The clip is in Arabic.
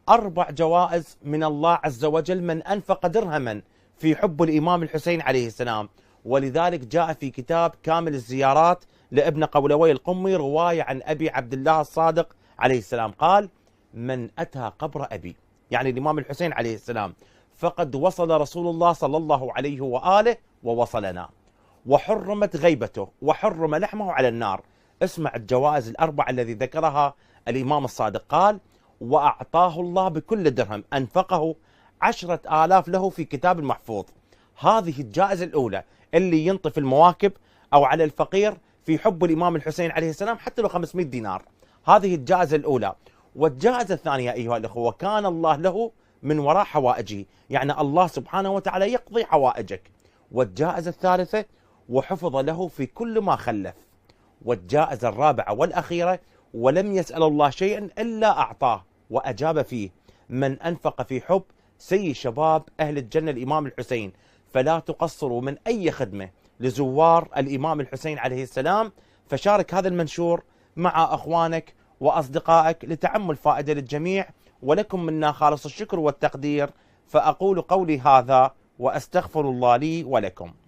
4 جوائز من الله عز وجل من أنفق درهما في حب الإمام الحسين عليه السلام. ولذلك جاء في كتاب كامل الزيارات لابن قولوي القمي رواية عن أبي عبد الله الصادق عليه السلام قال: من أتى قبر أبي، يعني الإمام الحسين عليه السلام، فقد وصل رسول الله صلى الله عليه وآله ووصلنا، وحرمت غيبته وحرم لحمه على النار. اسمع الجوائز ال4 الذي ذكرها الإمام الصادق. قال: وأعطاه الله بكل درهم أنفقه 10,000 له في كتاب المحفوظ. هذه الجائزة الأولى اللي ينطف المواكب أو على الفقير في حب الإمام الحسين عليه السلام حتى لو 500 دينار. هذه الجائزة الأولى. والجائزة الثانية أيها الأخوة: وكان الله له من وراء حوائجه، يعني الله سبحانه وتعالى يقضي حوائجك. والجائزة الثالثة: وحفظ له في كل ما خلف. والجائزة الرابعة والأخيرة: ولم يسأل الله شيئا إلا أعطاه وأجاب فيه. من أنفق في حب سيد شباب أهل الجنة الإمام الحسين، فلا تقصروا من أي خدمة لزوار الإمام الحسين عليه السلام. فشارك هذا المنشور مع أخوانك وأصدقائك لتعم الفائدة للجميع، ولكم منا خالص الشكر والتقدير. فأقول قولي هذا وأستغفر الله لي ولكم.